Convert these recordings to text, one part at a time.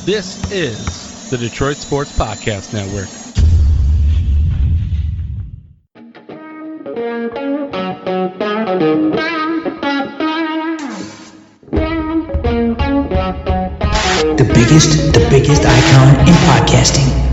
This is the Detroit Sports Podcast Network. The biggest icon in podcasting.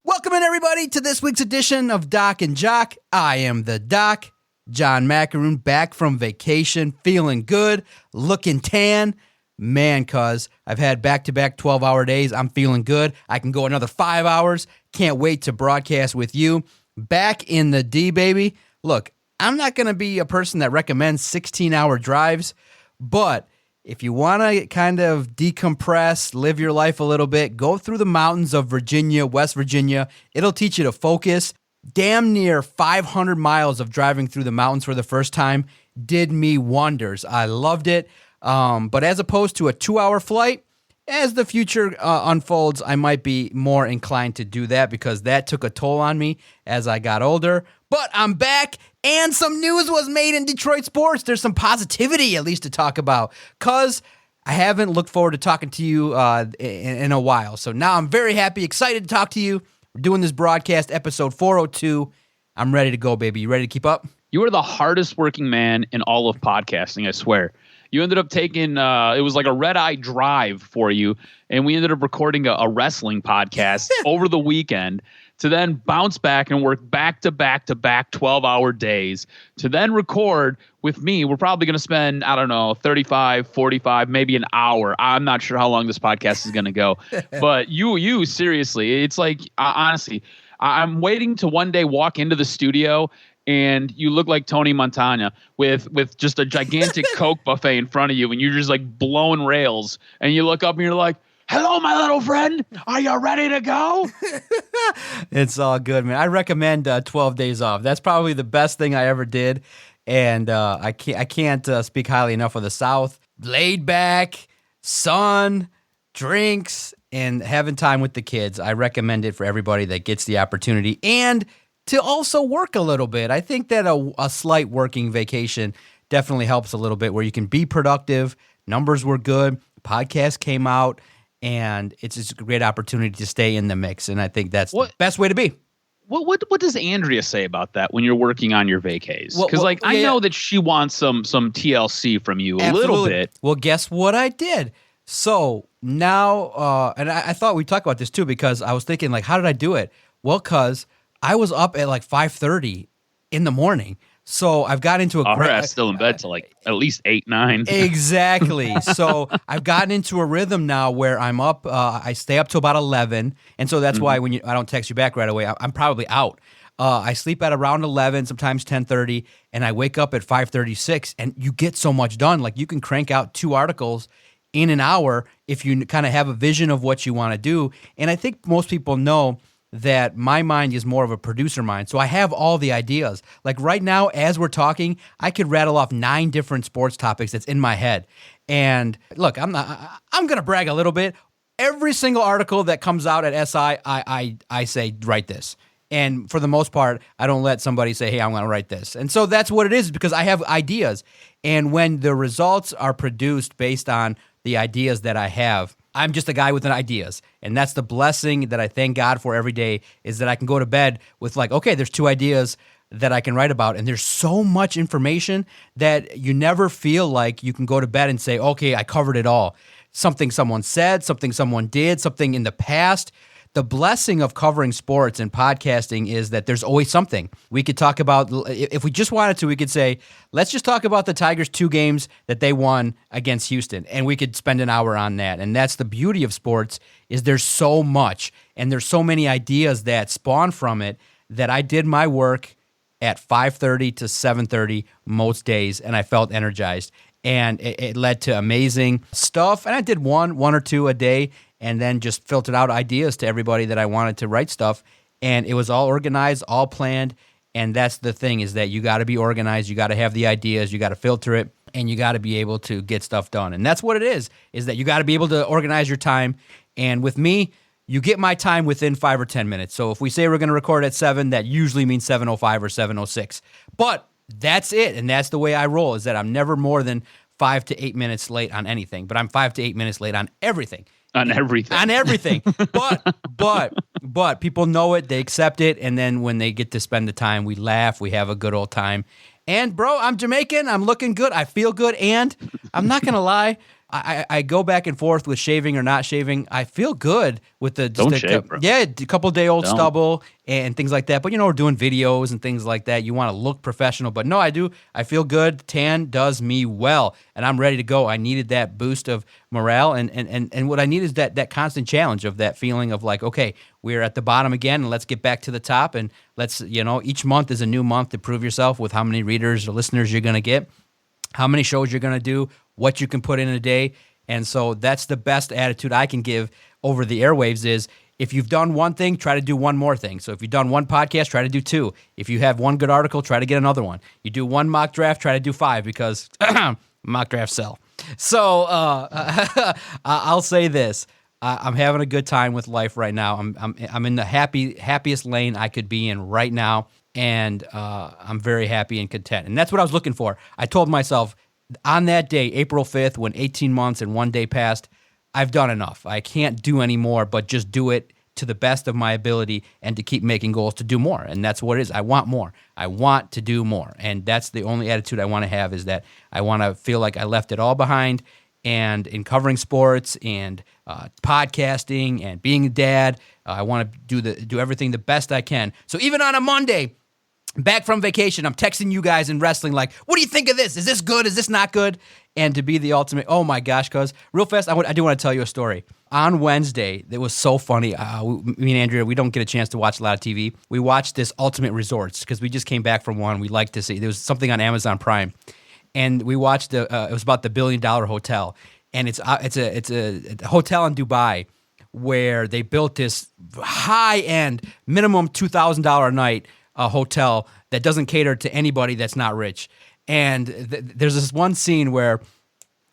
Welcome in, everybody, to this week's edition of Doc and Jock. I am the Doc, John Macaroon, back from vacation, feeling good, looking tan. Man, cuz I've had back-to-back 12-hour days. I'm feeling good. I can go another 5 hours. Can't wait to broadcast with you. Back in the D, baby. Look, I'm not going to be a person that recommends 16-hour drives, but if you want to kind of decompress, live your life a little bit, go through the mountains of Virginia, West Virginia. It'll teach you to focus. Damn near 500 miles of driving through the mountains for the first time did me wonders. I loved it. But as opposed to a 2-hour flight, as the future unfolds, I might be more inclined to do that because that took a toll on me as I got older. But I'm back, and some news was made in Detroit sports. There's some positivity, at least, to talk about, because I haven't looked forward to talking to you in a while. So now I'm very happy, excited to talk to you. We're doing this broadcast, episode 402. I'm ready to go, baby. You ready to keep up? You are the hardest working man in all of podcasting, I swear. You ended up taking, it was like a red-eye drive for you, and we ended up recording a wrestling podcast over the weekend to then bounce back and work back-to-back-to-back 12-hour days to then record with me. We're probably going to spend, 35, 45, maybe an hour. I'm not sure how long this podcast is going to go. But you seriously, it's like, honestly, I'm waiting to one day walk into the studio and you look like Tony Montana with just a gigantic Coke buffet in front of you, and you're just like blowing rails, and you look up and you're like, "Hello, my little friend. Are you ready to go?" It's all good, man. I recommend 12 days off. That's probably the best thing I ever did, and I can't speak highly enough of the South. Laid back, sun, drinks, and having time with the kids. I recommend it for everybody that gets the opportunity, and to also work a little bit. I think that a slight working vacation definitely helps a little bit, where you can be productive. Numbers were good. Podcast came out, and it's just a great opportunity to stay in the mix. And I think that's the best way to be. What does Andrea say about that when you're working on your vacays? Because I know that she wants some TLC from you a little bit. Well, guess what I did? So now, and I thought we'd talk about this too, because I was thinking, like, how did I do it? Well, because I was up at like 5:30 in the morning. So I've got into a... Her ass still in bed till like at least 8, 9. Exactly. So I've gotten into a rhythm now where I'm up. I stay up till about 11. And so that's why when I don't text you back right away, I'm probably out. I sleep at around 11, sometimes 10:30, and I wake up at 5:36. And you get so much done. Like, you can crank out 2 articles in an hour if you kind of have a vision of what you want to do. And I think most people know that my mind is more of a producer mind. So I have all the ideas. Like right now, as we're talking, I could rattle off 9 different sports topics that's in my head. And look, I'm going to brag a little bit. Every single article that comes out at SI, I say, write this. And for the most part, I don't let somebody say, hey, I'm going to write this. And so that's what it is, because I have ideas. And when the results are produced based on the ideas that I have, I'm just a guy with ideas. And that's the blessing that I thank God for every day, is that I can go to bed with like, okay, there's 2 ideas that I can write about. And there's so much information that you never feel like you can go to bed and say, okay, I covered it all. Something someone said, something someone did, something in the past. The blessing of covering sports and podcasting is that there's always something. We could talk about, if we just wanted to, we could say, let's just talk about the Tigers' 2 games that they won against Houston, and we could spend an hour on that. And that's the beauty of sports, is there's so much, and there's so many ideas that spawn from it, that I did my work at 5:30 to 7:30 most days, and I felt energized. And it led to amazing stuff. And I did one or two a day, and then just filtered out ideas to everybody that I wanted to write stuff. And it was all organized, all planned. And that's the thing, is that you got to be organized. You got to have the ideas. You got to filter it, and you got to be able to get stuff done. And that's what it is that you got to be able to organize your time. And with me, you get my time within 5 or 10 minutes. So if we say we're going to record at 7, that usually means 7:05 or 7:06. But that's it, and that's the way I roll, is that I'm never more than 5 to 8 minutes late on anything, but I'm 5 to 8 minutes late on everything. On everything. On everything. But people know it, they accept it, and then when they get to spend the time, we laugh, we have a good old time. And, bro, I'm Jamaican, I'm looking good, I feel good, and I'm not going to lie, I go back and forth with shaving or not shaving. I feel good with the Don't shave, bro. Yeah, a couple day old Don't. stubble and things like that. But we're doing videos and things like that. You want to look professional, but no, I do. I feel good. Tan does me well, and I'm ready to go. I needed that boost of morale, and what I need is that constant challenge of that feeling of like, okay, we're at the bottom again, and let's get back to the top. And let's each month is a new month to prove yourself with how many readers or listeners you're gonna get, how many shows you're gonna do, what you can put in a day. And so that's the best attitude I can give over the airwaves is, if you've done one thing, try to do one more thing. So if you've done one podcast, try to do 2. If you have one good article, try to get another one. You do one mock draft, try to do 5, because mock drafts sell. So I'll say this. I'm having a good time with life right now. I'm in the happiest lane I could be in right now, and I'm very happy and content. And that's what I was looking for. I told myself, on that day, April 5th, when 18 months and 1 day passed, I've done enough. I can't do any more, but just do it to the best of my ability and to keep making goals to do more. And that's what it is. I want more. I want to do more. And that's the only attitude I want to have, is that I want to feel like I left it all behind. And in covering sports and podcasting and being a dad, I want to do everything the best I can. So even on a Monday, back from vacation, I'm texting you guys in wrestling like, what do you think of this? Is this good? Is this not good? And to be the ultimate, oh my gosh, cuz real fast, I do want to tell you a story. On Wednesday, it was so funny. Me and Andrea, we don't get a chance to watch a lot of TV. We watched this Ultimate Resorts because we just came back from one. We like to see. There was something on Amazon Prime. And we watched, it was about the $1 billion hotel. And it's a hotel in Dubai where they built this high-end, minimum $2,000 a night hotel that doesn't cater to anybody that's not rich. And there's this one scene where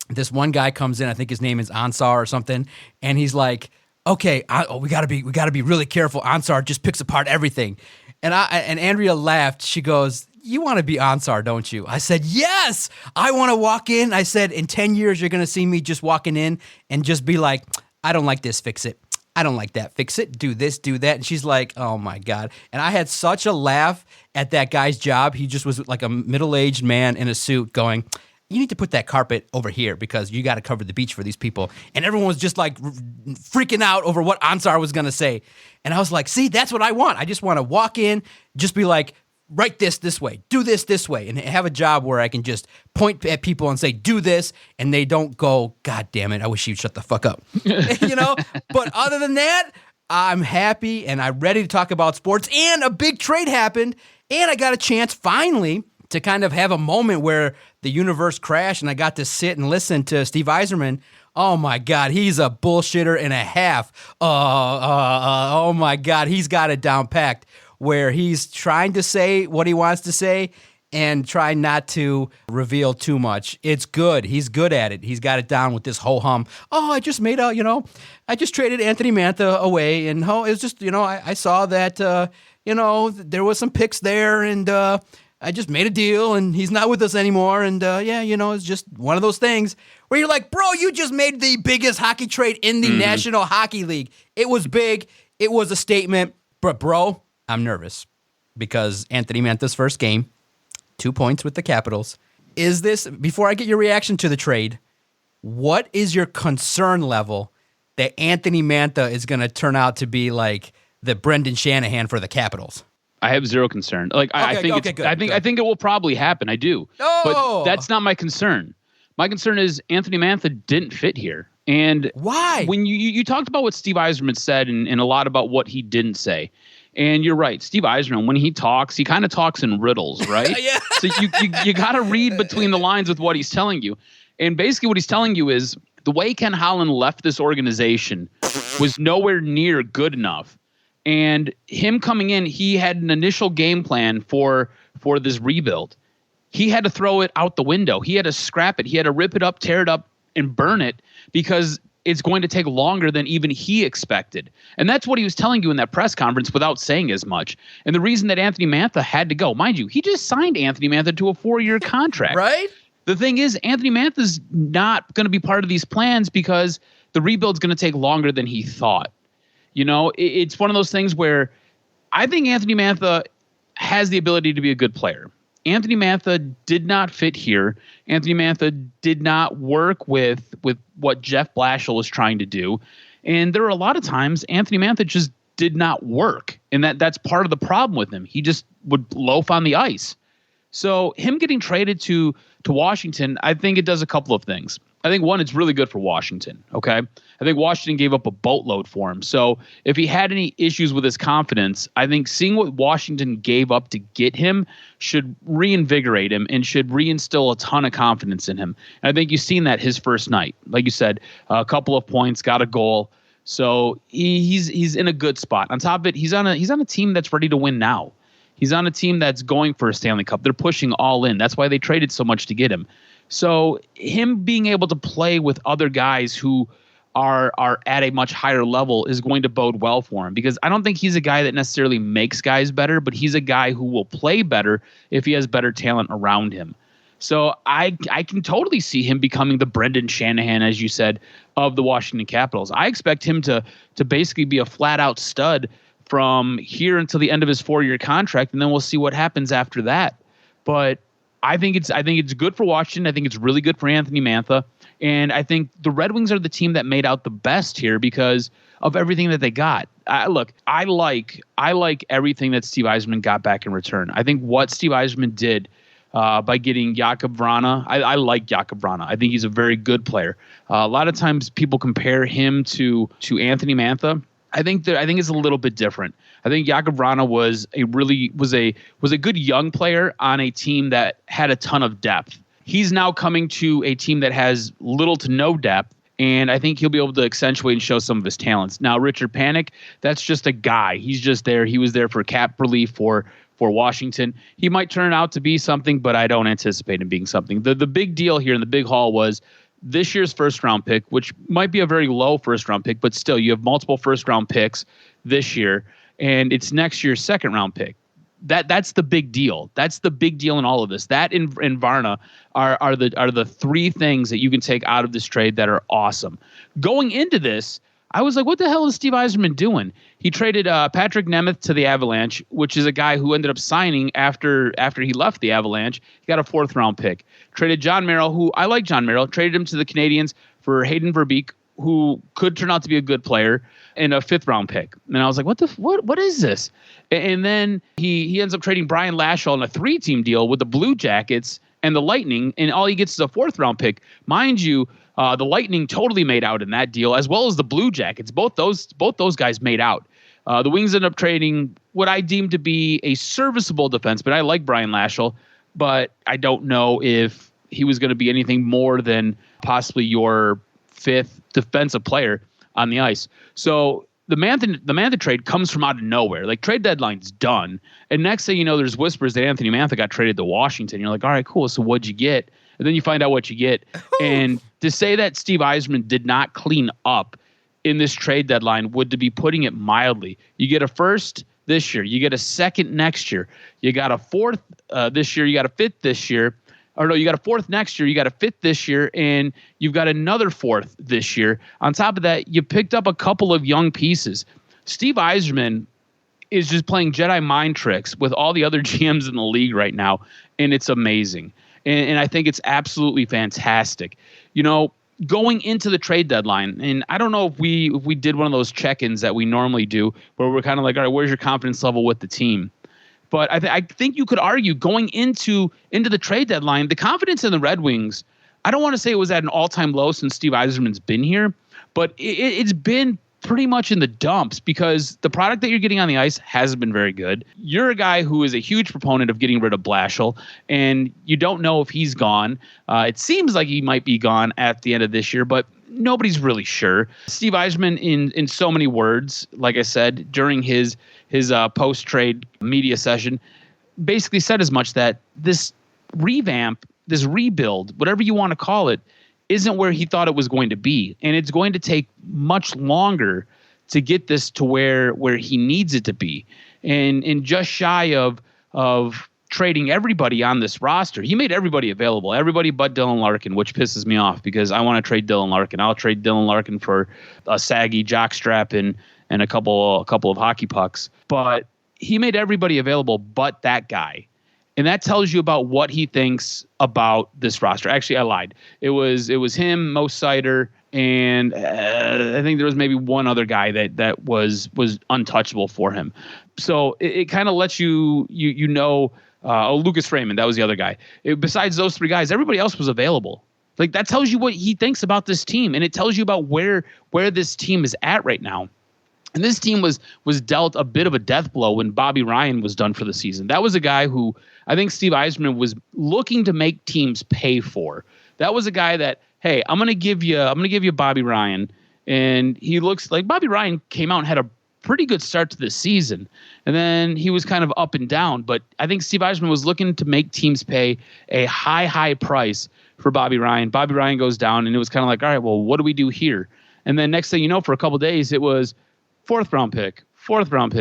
this one guy comes in, I think his name is Ansar or something, and he's like, okay, we gotta be really careful. Ansar just picks apart everything. And Andrea laughed. She goes, you want to be Ansar, don't you? I said, yes, I want to walk in. I said, in 10 years, you're going to see me just walking in and just be like, I don't like this, fix it. I don't like that, fix it, do this, do that. And she's like, oh my God. And I had such a laugh at that guy's job. He just was like a middle-aged man in a suit going, you need to put that carpet over here because you got to cover the beach for these people. And everyone was just like freaking out over what Ansar was going to say. And I was like, see, that's what I want. I just want to walk in, just be like, write this way, do this way, and have a job where I can just point at people and say, do this, and they don't go, God damn it, I wish you'd shut the fuck up. But other than that, I'm happy and I'm ready to talk about sports, and a big trade happened, and I got a chance finally to kind of have a moment where the universe crashed and I got to sit and listen to Steve Yzerman. Oh my God, he's a bullshitter and a half. Oh my God, he's got it down packed, where he's trying to say what he wants to say and try not to reveal too much. It's good. He's good at it. He's got it down with this ho-hum. Oh, I just made I just traded Anthony Mantha away, and it was just, I saw that, there was some picks there, and I just made a deal, and he's not with us anymore, and it's just one of those things where you're like, bro, you just made the biggest hockey trade in the National Hockey League. It was big. It was a statement, but bro, I'm nervous because Anthony Mantha's first game, 2 points with the Capitals. Is this, before I get your reaction to the trade, what is your concern level that Anthony Mantha is going to turn out to be like the Brendan Shanahan for the Capitals? I have zero concern. I think it will probably happen. I do. But that's not my concern. My concern is Anthony Mantha didn't fit here. And why? When you talked about what Steve Yzerman said and a lot about what he didn't say. And you're right. Steve Yzerman, when he talks, he kind of talks in riddles, right? Yeah. So you got to read between the lines with what he's telling you. And basically what he's telling you is the way Ken Holland left this organization was nowhere near good enough. And him coming in, he had an initial game plan for this rebuild. He had to throw it out the window. He had to scrap it. He had to rip it up, tear it up, and burn it because it's going to take longer than even he expected. And that's what he was telling you in that press conference without saying as much. And the reason that Anthony Mantha had to go, mind you, he just signed Anthony Mantha to a 4-year contract. Right? The thing is, Anthony Mantha's not going to be part of these plans because the rebuild's going to take longer than he thought. You know, it's one of those things where I think Anthony Mantha has the ability to be a good player. Anthony Mantha did not fit here. Anthony Mantha did not work with what Jeff Blashill was trying to do. And there were a lot of times Anthony Mantha just did not work. And that's part of the problem with him. He just would loaf on the ice. So him getting traded to Washington, I think it does a couple of things. I think, one, it's really good for Washington, okay? I think Washington gave up a boatload for him. So if he had any issues with his confidence, I think seeing what Washington gave up to get him should reinvigorate him and should reinstill a ton of confidence in him. And I think you've seen that his first night. Like you said, a couple of points, got a goal. So he's in a good spot. On top of it, he's on a team that's ready to win now. He's on a team that's going for a Stanley Cup. They're pushing all in. That's why they traded so much to get him. So him being able to play with other guys who are at a much higher level is going to bode well for him, because I don't think he's a guy that necessarily makes guys better, but he's a guy who will play better if he has better talent around him. So I can totally see him becoming the Brendan Shanahan, as you said, of the Washington Capitals. I expect him to basically be a flat-out stud from here until the end of his 4-year contract, and then we'll see what happens after that. But I think it's good for Washington. I think it's really good for Anthony Mantha. And I think the Red Wings are the team that made out the best here because of everything that they got. I like everything that Steve Yzerman got back in return. I think what Steve Yzerman did by getting Jakub Vrana, I like Jakub Vrana. I think he's a very good player. A lot of times people compare him to Anthony Mantha. I think it's a little bit different. I think Jakub Vrana was a good young player on a team that had a ton of depth. He's now coming to a team that has little to no depth, and I think he'll be able to accentuate and show some of his talents. Now, Richard Panik, that's just a guy. He's just there. He was there for cap relief for Washington. He might turn out to be something, but I don't anticipate him being something. The big deal here in the big haul was this year's first-round pick, which might be a very low first-round pick, but still, you have multiple first-round picks this year, and it's next year's second-round pick. That's the big deal. That's the big deal in all of this. That and Varna are the three things that you can take out of this trade that are awesome. Going into this, I was like, what the hell is Steve Yzerman doing? He traded Patrick Nemeth to the Avalanche, which is a guy who ended up signing after he left the Avalanche. He got a 4th-round pick. Traded John Merrill, who I like John Merrill, traded him to the Canadiens for Hayden Verbeek, who could turn out to be a good player, and a 5th-round pick. And I was like, what is this? And then he ends up trading Brian Lashaw on a 3-team deal with the Blue Jackets and the Lightning, and all he gets is a 4th-round pick. Mind you, the Lightning totally made out in that deal, as well as the Blue Jackets. Both those guys made out. The Wings ended up trading what I deem to be a serviceable defense, but I like Brian Lashaw, but I don't know if he was going to be anything more than possibly your 5th defensive player on the ice. So the Mantha trade comes from out of nowhere. Like, trade deadline's done, and next thing you know, there's whispers that Anthony Mantha got traded to Washington. You're like, all right, cool. So what'd you get? And then you find out what you get. And to say that Steve Yzerman did not clean up in this trade deadline would to be putting it mildly. You get a 1st this year. You get a 2nd next year. You got a 4th this year. You got a 5th this year. Or no, you got a 4th next year. You got a 5th this year. And you've got another 4th this year. On top of that, you picked up a couple of young pieces. Steve Yzerman is just playing Jedi mind tricks with all the other GMs in the league right now. And it's amazing. And I think it's absolutely fantastic. You know, going into the trade deadline, and I don't know if we did one of those check-ins that we normally do where we're kind of like, all right, where's your confidence level with the team? But I think you could argue going into the trade deadline, the confidence in the Red Wings, I don't want to say it was at an all-time low since Steve Yzerman's been here, but it's been pretty much in the dumps because the product that you're getting on the ice hasn't been very good. You're a guy who is a huge proponent of getting rid of Blashill, and you don't know if he's gone. It seems like he might be gone at the end of this year, but nobody's really sure. Steve Yzerman, in so many words, like I said, during his post-trade media session, basically said as much that this revamp, this rebuild, whatever you want to call it, isn't where he thought it was going to be. And it's going to take much longer to get this to where he needs it to be. And just shy of trading everybody on this roster, he made everybody available, everybody but Dylan Larkin, which pisses me off because I want to trade Dylan Larkin. I'll trade Dylan Larkin for a saggy jock strap and a couple of hockey pucks. But he made everybody available but that guy. And that tells you about what he thinks about this roster. Actually, I lied. It was him, Mo Sider, and I think there was maybe one other guy that was untouchable for him. So it kind of lets you know. Lucas Raymond, that was the other guy. Besides those three guys, everybody else was available. Like, that tells you what he thinks about this team, and it tells you about where this team is at right now. And this team was dealt a bit of a death blow when Bobby Ryan was done for the season. That was a guy who I think Steve Yzerman was looking to make teams pay for. That was a guy that, hey, I'm gonna give you Bobby Ryan, and he looks like Bobby Ryan came out and had a pretty good start to this season, and then he was kind of up and down. But I think Steve Yzerman was looking to make teams pay a high price for Bobby Ryan. Bobby Ryan goes down, and it was kind of like, all right, well, what do we do here? And then next thing you know, for a couple of days, it was fourth round pick, fifth round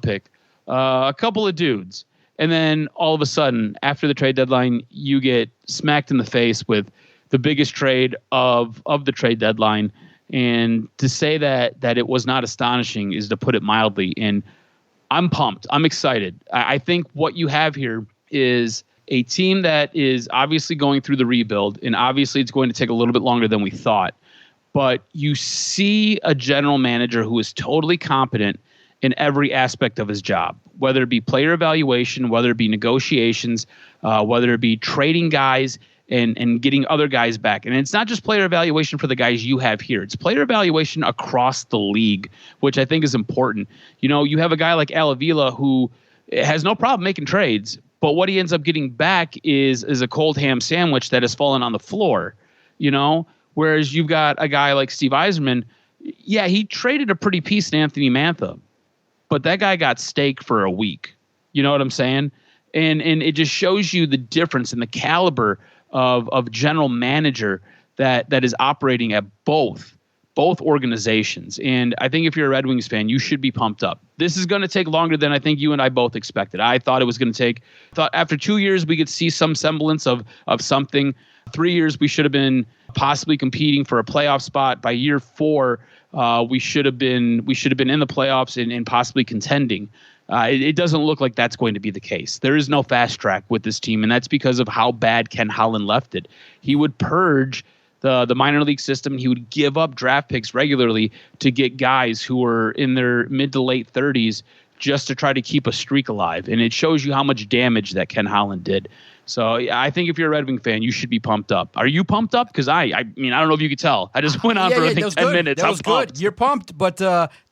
pick, a couple of dudes. And then all of a sudden, after the trade deadline, you get smacked in the face with the biggest trade of the trade deadline. And to say that it was not astonishing is to put it mildly. And I'm pumped. I'm excited. I think what you have here is a team that is obviously going through the rebuild, and obviously it's going to take a little bit longer than we thought. But you see a general manager who is totally competent in every aspect of his job, whether it be player evaluation, whether it be negotiations, whether it be trading guys and getting other guys back. And it's not just player evaluation for the guys you have here. It's player evaluation across the league, which I think is important. You know, you have a guy like Al Avila who has no problem making trades, but what he ends up getting back is a cold ham sandwich that has fallen on the floor, you know? Whereas you've got a guy like Steve Yzerman, yeah, he traded a pretty piece in Anthony Mantha, but that guy got steak for a week. You know what I'm saying? And it just shows you the difference in the caliber of general manager that is operating at both organizations. And I think if you're a Red Wings fan, you should be pumped up. This is going to take longer than I think you and I both expected. I thought it was going to take, after 2 years, we could see some semblance of something. 3 years, we should have been possibly competing for a playoff spot. By year 4, we should have been in the playoffs and possibly contending. It doesn't look like that's going to be the case. There is no fast track with this team, and that's because of how bad Ken Holland left it. He would purge the minor league system. He would give up draft picks regularly to get guys who were in their mid to late 30s just to try to keep a streak alive. And it shows you how much damage that Ken Holland did. So I think if you're a Red Wing fan, you should be pumped up. Are you pumped up? Because I mean, I don't know if you could tell. I just went on for I think 10 minutes. That was good. You're pumped, but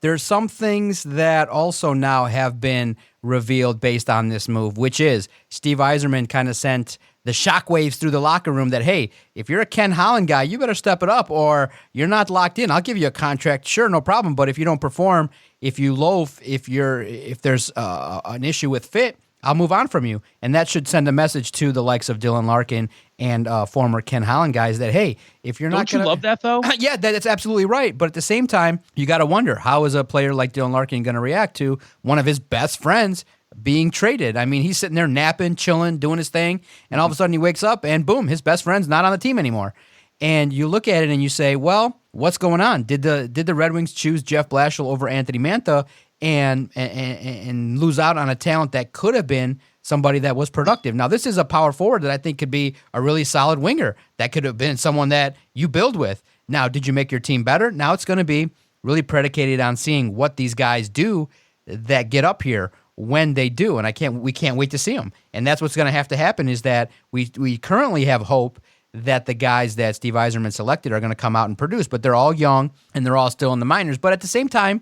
there's some things that also now have been revealed based on this move, which is Steve Yzerman kind of sent the shockwaves through the locker room that, hey, if you're a Ken Holland guy, you better step it up or you're not locked in. I'll give you a contract. Sure, no problem. But if you don't perform, if you loaf, if there's an issue with fit, I'll move on from you. And that should send a message to the likes of Dylan Larkin and former Ken Holland guys that, hey, if you're not Don't you love that, though? Yeah, that's absolutely right. But at the same time, you got to wonder, how is a player like Dylan Larkin going to react to one of his best friends being traded? I mean, he's sitting there napping, chilling, doing his thing, and all of a sudden he wakes up and boom, his best friend's not on the team anymore. And you look at it and you say, well, what's going on? Did the Red Wings choose Jeff Blashill over Anthony Mantha and lose out on a talent that could have been somebody that was productive? Now, this is a power forward that I think could be a really solid winger. That could have been someone that you build with. Now, did you make your team better? Now it's going to be really predicated on seeing what these guys do that get up here when they do. And we can't wait to see them. And that's what's going to have to happen is that we currently have hope that the guys that Steve Yzerman selected are going to come out and produce, but they're all young and they're all still in the minors. But at the same time,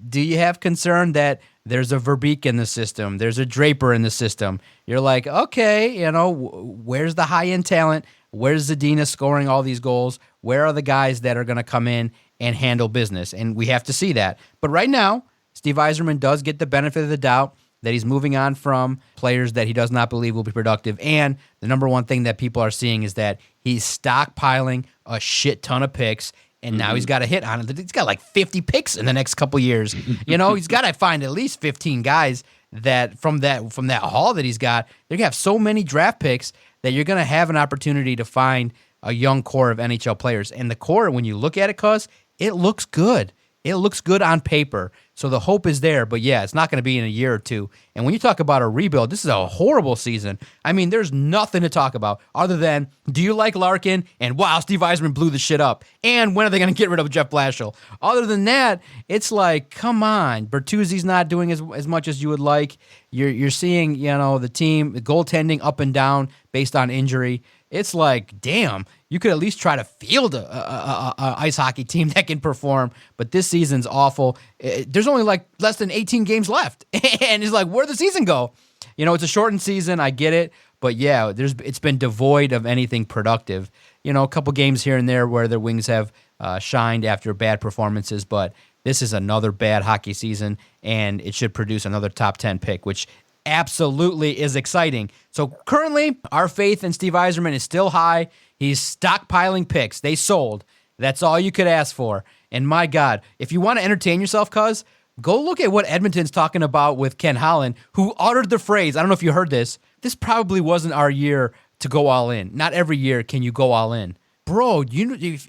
do you have concern that there's a Verbeek in the system, there's a Draper in the system? You're like, okay, where's the high-end talent? Where's Zadina scoring all these goals? Where are the guys that are going to come in and handle business? And we have to see that. But right now, Steve Yzerman does get the benefit of the doubt that he's moving on from players that he does not believe will be productive. And the number one thing that people are seeing is that He's stockpiling a shit ton of picks, and now he's got a hit on it. He's got like 50 picks in the next couple years. He's got to find at least 15 guys that from that haul that he's got. They're going to have so many draft picks that you're going to have an opportunity to find a young core of NHL players. And the core, when you look at it, cuz, it looks good. It looks good on paper. So the hope is there, but yeah, it's not going to be in a year or two. And when you talk about a rebuild, this is a horrible season. I mean, there's nothing to talk about other than, do you like Larkin? And wow, Steve Yzerman blew the shit up. And when are they going to get rid of Jeff Blashill? Other than that, it's like, come on. Bertuzzi's not doing as much as you would like. You're seeing, the team, the goaltending up and down based on injury. It's like, damn, you could at least try to field a ice hockey team that can perform. But this season's awful. There's only like less than 18 games left. And it's like, where'd the season go? It's a shortened season. I get it. But yeah, it's been devoid of anything productive. A couple games here and there where their wings have shined after bad performances. But this is another bad hockey season, and it should produce another top 10 pick, which absolutely is exciting. So currently, our faith in Steve Yzerman is still high. He's stockpiling picks. They sold. That's all you could ask for. And my God, if you want to entertain yourself, cuz, go look at what Edmonton's talking about with Ken Holland, who uttered the phrase, I don't know if you heard this probably wasn't our year to go all in. Not every year can you go all in. Bro,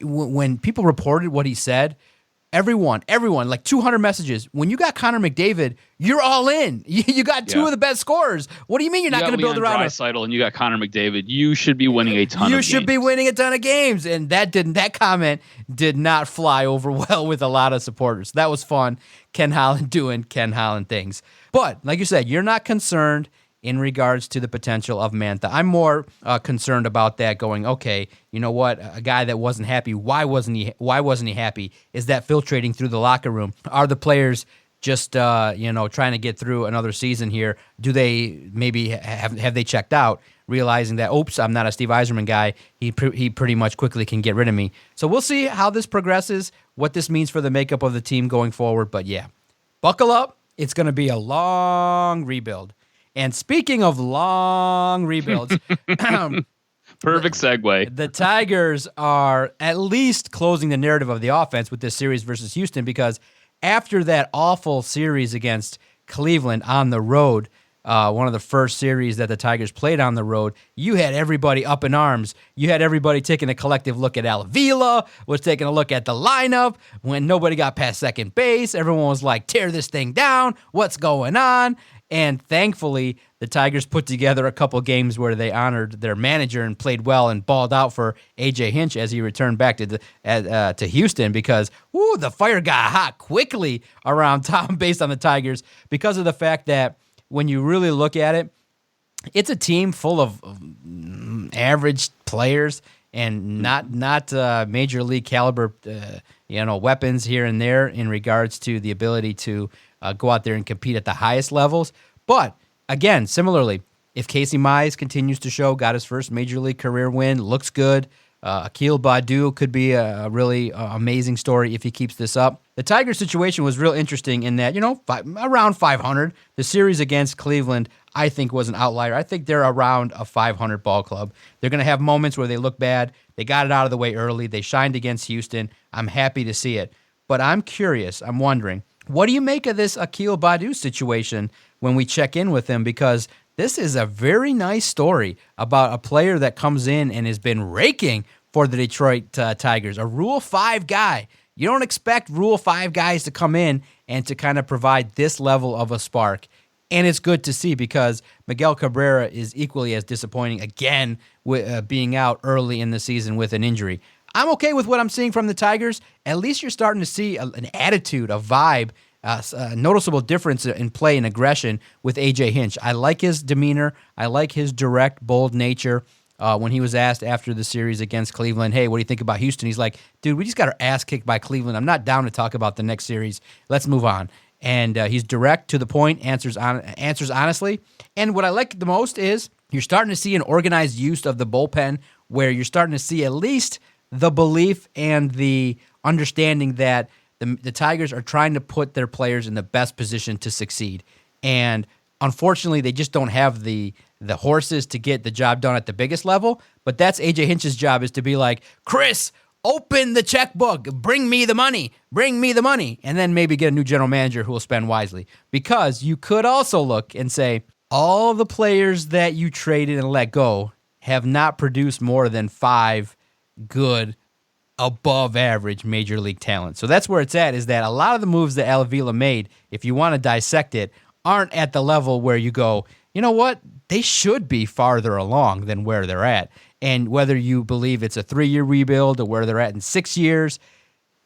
when people reported what he said, everyone, like 200 messages. When you got Connor McDavid, you're all in. You got two of the best scorers. What do you mean you're not going to build around Draisaitl and you got Connor McDavid? You should be winning a ton of games. You should be winning a ton of games. And that comment did not fly over well with a lot of supporters. That was fun. Ken Holland doing Ken Holland things. But like you said, you're not concerned in regards to the potential of Mantha. I'm more concerned about that going, okay, you know what? A guy that wasn't happy, why wasn't he happy? Is that filtrating through the locker room? Are the players just trying to get through another season here? Do they maybe have they checked out, realizing that, oops, I'm not a Steve Yzerman guy. He pretty much quickly can get rid of me. So we'll see how this progresses, what this means for the makeup of the team going forward. But yeah, buckle up. It's going to be a long rebuild. And speaking of long rebuilds, perfect segue. The Tigers are at least closing the narrative of the offense with this series versus Houston, because after that awful series against Cleveland on the road, one of the first series that the Tigers played on the road, you had everybody up in arms. You had everybody taking a collective look at Avila, was taking a look at the lineup. When nobody got past second base, everyone was like, tear this thing down. What's going on? And thankfully, the Tigers put together a couple games where they honored their manager and played well and balled out for A.J. Hinch as he returned back to Houston, because the fire got hot quickly around town based on the Tigers, because of the fact that when you really look at it, it's a team full of average players and not major league caliber weapons here and there in regards to the ability to go out there and compete at the highest levels. But again, similarly, if Casey Mize continues to show, got his first major league career win, looks good, Akil Baddoo could be a really amazing story if he keeps this up. The Tigers situation was real interesting in that, around 500. The series against Cleveland, I think, was an outlier. I think they're around a 500 ball club. They're going to have moments where they look bad. They got it out of the way early. They shined against Houston. I'm happy to see it. But I'm curious. I'm wondering, what do you make of this Akil Baddoo situation when we check in with him? Because this is a very nice story about a player that comes in and has been raking for the Detroit Tigers, a Rule 5 guy. You don't expect Rule 5 guys to come in and to kind of provide this level of a spark. And it's good to see, because Miguel Cabrera is equally as disappointing again with being out early in the season with an injury. I'm okay with what I'm seeing from the Tigers. At least you're starting to see an attitude, a vibe, a noticeable difference in play and aggression with A.J. Hinch. I like his demeanor. I like his direct, bold nature. When he was asked after the series against Cleveland, hey, what do you think about Houston? He's like, dude, we just got our ass kicked by Cleveland. I'm not down to talk about the next series. Let's move on. And he's direct, to the point, answers honestly. And what I like the most is you're starting to see an organized use of the bullpen, where you're starting to see at least the belief and the understanding that the Tigers are trying to put their players in the best position to succeed. And Unfortunately, they just don't have the horses to get the job done at the biggest level. But that's AJ Hinch's job, is to be like, Chris, open the checkbook, bring me the money, and then maybe get a new general manager who will spend wisely. Because you could also look and say, all the players that you traded and let go have not produced more than 5 good, above average major league talent. So that's where it's at, is that a lot of the moves that Al Avila made, if you want to dissect it, aren't at the level where you go, you know what, they should be farther along than where they're at. And whether you believe it's a 3-year rebuild or where they're at in 6 years,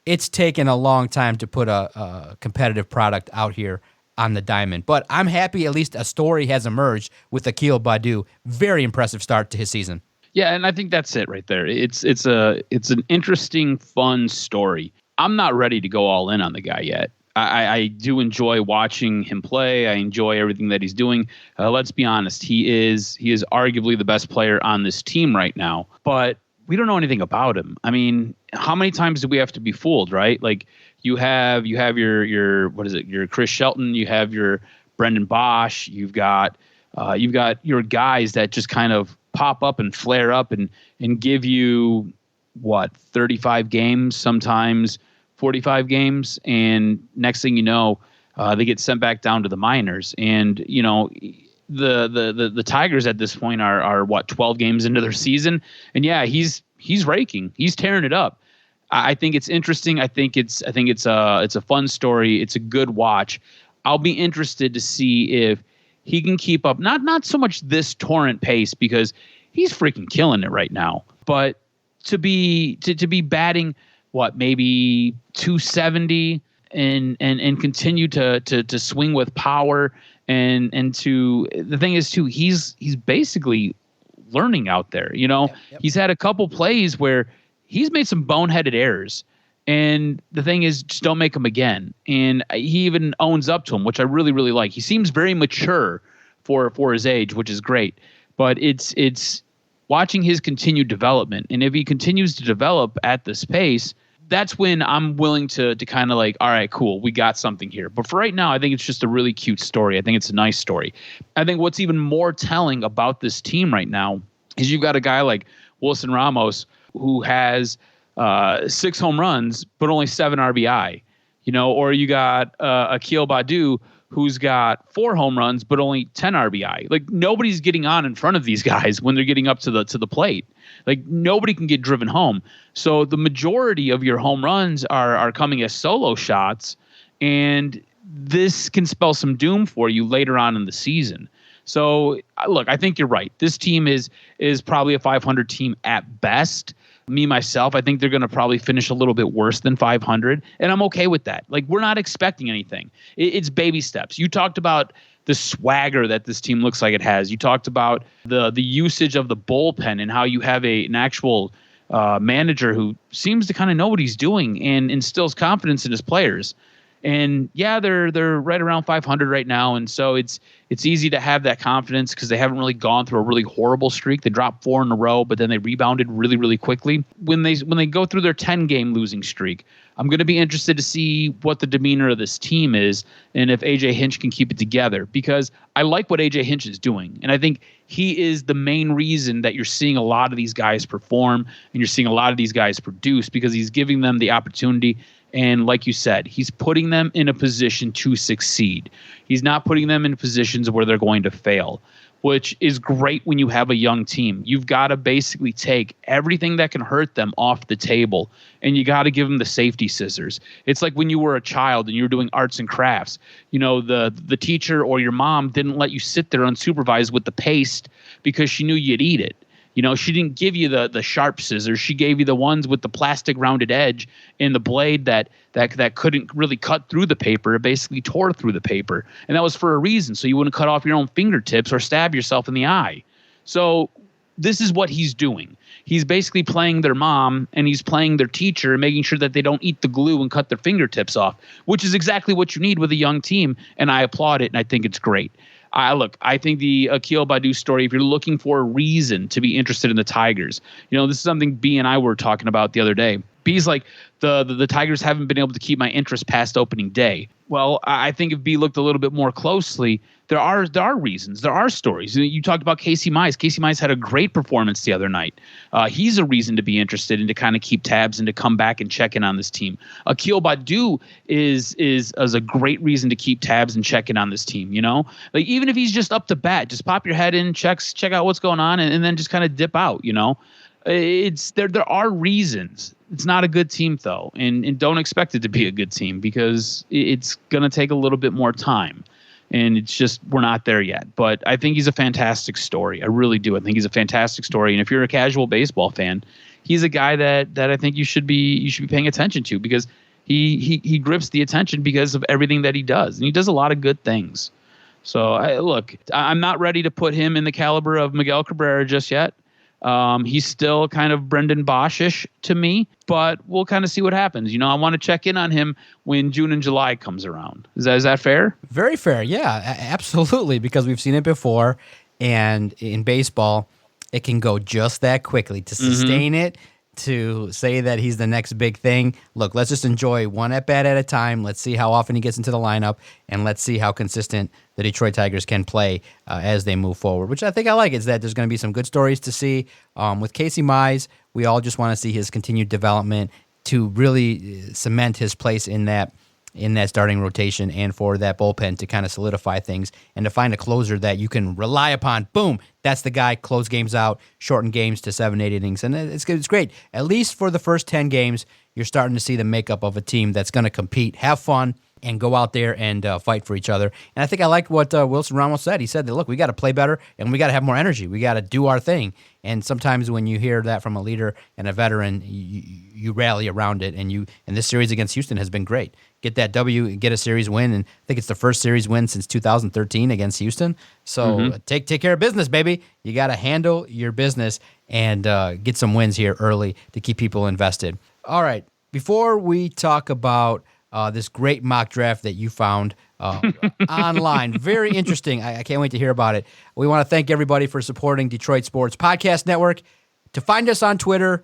it's taken a long time to put a competitive product out here on the diamond. But I'm happy at least a story has emerged with Akil Baddoo. Very impressive start to his season. Yeah, and I think that's it right there. It's an interesting, fun story. I'm not ready to go all in on the guy yet. I do enjoy watching him play. I enjoy everything that he's doing. Let's be honest, he is arguably the best player on this team right now. But we don't know anything about him. I mean, how many times do we have to be fooled, right? Like you have your what is it? Your Chris Shelton. You have your Brendan Bosch. You've got your guys that just kind of pop up and flare up and give you 35 games, sometimes 45 games, and next thing you know, they get sent back down to the minors. And you know, the Tigers at this point are 12 games into their season, and yeah, he's raking, he's tearing it up. I think it's interesting. I think it's a fun story. It's a good watch. I'll be interested to see if he can keep up, not so much this torrent pace, because he's freaking killing it right now, but to be batting maybe 270 and continue to swing with power and to the thing is too, he's basically learning out there. You know, Yep. He's had a couple plays where he's made some boneheaded errors. And the thing is, just don't make them again. And he even owns up to him, which I really, really like. He seems very mature for his age, which is great. But it's watching his continued development. And if he continues to develop at this pace, that's when I'm willing to kind of like, all right, cool, we got something here. But for right now, I think it's just a really cute story. I think it's a nice story. I think what's even more telling about this team right now is you've got a guy like Wilson Ramos who has 6 home runs, but only 7 RBI, you know, or you got Akil Baddoo, who's got 4 home runs, but only 10 RBI. Like nobody's getting on in front of these guys when they're getting up to the plate. Like nobody can get driven home. So the majority of your home runs are coming as solo shots, and this can spell some doom for you later on in the season. So look, I think you're right. This team is probably a 500 team at best. Me, myself, I think they're going to probably finish a little bit worse than 500, and I'm okay with that. Like, we're not expecting anything. It's baby steps. You talked about the swagger that this team looks like it has. You talked about the usage of the bullpen and how you have an actual manager who seems to kind of know what he's doing and instills confidence in his players. And yeah, they're right around 500 right now, and so it's easy to have that confidence because they haven't really gone through a really horrible streak. They dropped 4 in a row, but then they rebounded really, really quickly. When they go through their 10-game losing streak, I'm going to be interested to see what the demeanor of this team is and if AJ Hinch can keep it together, because I like what AJ Hinch is doing, and I think he is the main reason that you're seeing a lot of these guys perform and you're seeing a lot of these guys produce, because he's giving them the opportunity. And like you said, he's putting them in a position to succeed. He's not putting them in positions where they're going to fail, which is great when you have a young team. You've got to basically take everything that can hurt them off the table, and you got to give them the safety scissors. It's like when you were a child and you were doing arts and crafts. You know, the teacher or your mom didn't let you sit there unsupervised with the paste because she knew you'd eat it. You know, she didn't give you the sharp scissors. She gave you the ones with the plastic rounded edge and the blade that couldn't really cut through the paper. It basically tore through the paper. And that was for a reason, so you wouldn't cut off your own fingertips or stab yourself in the eye. So this is what he's doing. He's basically playing their mom and he's playing their teacher, making sure that they don't eat the glue and cut their fingertips off, which is exactly what you need with a young team. And I applaud it, and I think it's great. I think the Akil Baddoo story, if you're looking for a reason to be interested in the Tigers, you know, this is something B and I were talking about the other day. B's like, the Tigers haven't been able to keep my interest past opening day. Well, I think if B looked a little bit more closely, there are reasons. There are stories. You talked about Casey Mize. Casey Mize had a great performance the other night. He's a reason to be interested and to kind of keep tabs and to come back and check in on this team. Akil Baddoo is a great reason to keep tabs and check in on this team. Like even if he's just up to bat, just pop your head in, check out what's going on, and then just kind of dip out. It's there are reasons. It's not a good team though, and don't expect it to be a good team because it's going to take a little bit more time, and it's just we're not there yet. But I think he's a fantastic story. I really do. I think he's a fantastic story, and if you're a casual baseball fan, he's a guy that I think you should be paying attention to because he grips the attention because of everything that he does, and he does a lot of good things. So I'm not ready to put him in the caliber of Miguel Cabrera just yet. He's still kind of Brendan Bosch-ish to me, but we'll kind of see what happens. I want to check in on him when June and July comes around. Is that fair? Very fair. Yeah, absolutely. Because we've seen it before, and in baseball, it can go just that quickly. To sustain it, to say that he's the next big thing. Look, let's just enjoy one at bat at a time. Let's see how often he gets into the lineup, and let's see how consistent the Detroit Tigers can play as they move forward, which I think I like is that there's going to be some good stories to see. With Casey Mize, we all just want to see his continued development to really cement his place in that starting rotation and for that bullpen to kind of solidify things and to find a closer that you can rely upon. Boom, that's the guy. Close games out, shorten games to 7-8 innings, and it's great. At least for the first 10 games, you're starting to see the makeup of a team that's going to compete, have fun, and go out there and fight for each other. And I think I like what Wilson Ramos said. He said that, look, we got to play better and we got to have more energy. We got to do our thing. And sometimes when you hear that from a leader and a veteran, you rally around it. And this series against Houston has been great. Get that W, get a series win, and I think it's the first series win since 2013 against Houston. So take care of business, baby. You got to handle your business and get some wins here early to keep people invested. All right, before we talk about this great mock draft that you found online. Very interesting. I can't wait to hear about it. We want to thank everybody for supporting Detroit Sports Podcast Network. To find us on Twitter,